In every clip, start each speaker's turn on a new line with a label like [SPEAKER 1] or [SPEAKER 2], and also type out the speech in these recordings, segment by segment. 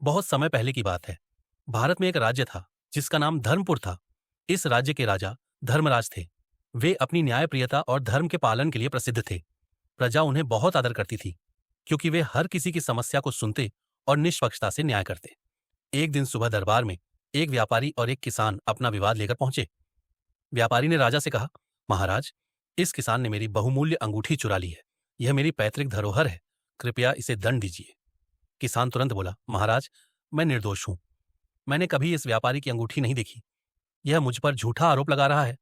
[SPEAKER 1] बहुत समय पहले की बात है। भारत में एक राज्य था जिसका नाम धर्मपुर था। इस राज्य के राजा धर्मराज थे। वे अपनी न्यायप्रियता और धर्म के पालन के लिए प्रसिद्ध थे। प्रजा उन्हें बहुत आदर करती थी क्योंकि वे हर किसी की समस्या को सुनते और निष्पक्षता से न्याय करते। एक दिन सुबह दरबार में एक व्यापारी और एक किसान अपना विवाद लेकर पहुंचे। व्यापारी ने राजा से कहा, महाराज, इस किसान ने मेरी बहुमूल्य अंगूठी चुरा ली है। यह मेरी पैतृक धरोहर है, कृपया इसे दंड दीजिए। किसान तुरंत बोला, महाराज, मैं निर्दोष हूं। मैंने कभी इस व्यापारी की अंगूठी नहीं देखी। यह मुझ पर झूठा आरोप लगा रहा है।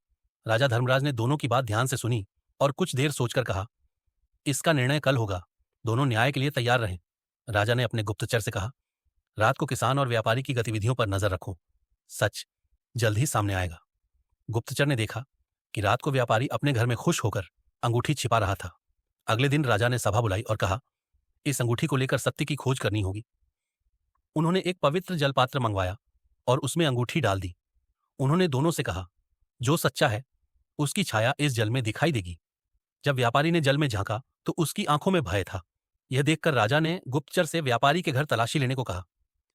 [SPEAKER 1] राजा धर्मराज ने दोनों की बात ध्यान से सुनी और कुछ देर सोचकर कहा, इसका निर्णय कल होगा। दोनों न्याय के लिए तैयार रहें। राजा ने अपने गुप्तचर से कहा, रात को किसान और व्यापारी की गतिविधियों पर नजर रखो। सच जल्द ही सामने आएगा। गुप्तचर ने देखा कि रात को व्यापारी अपने घर में खुश होकर अंगूठी छिपा रहा था। अगले दिन राजा ने सभा बुलाई और कहा, इस अंगूठी को लेकर सत्य की खोज करनी होगी। उन्होंने एक पवित्र जलपात्र मंगवाया और उसमें अंगूठी डाल दी। उन्होंने दोनों से कहा, जो सच्चा है उसकी छाया इस जल में दिखाई देगी। जब व्यापारी ने जल में झांका तो उसकी आंखों में भय था। यह देखकर राजा ने गुप्तचर से व्यापारी के घर तलाशी लेने को कहा।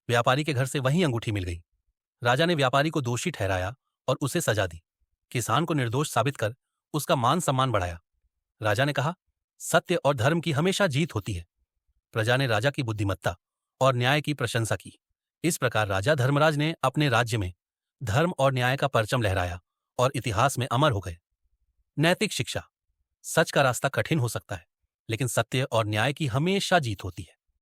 [SPEAKER 1] व्यापारी के घर से वही अंगूठी मिल गई। राजा ने व्यापारी को दोषी ठहराया और उसे सजा दी। किसान को निर्दोष साबित कर उसका मान सम्मान बढ़ाया। राजा ने कहा, सत्य और धर्म की हमेशा जीत होती है। प्रजा ने राजा की बुद्धिमत्ता और न्याय की प्रशंसा की। इस प्रकार राजा धर्मराज ने अपने राज्य में धर्म और न्याय का परचम लहराया और इतिहास में अमर हो गए। नैतिक शिक्षा, सच का रास्ता कठिन हो सकता है, लेकिन सत्य और न्याय की हमेशा जीत होती है।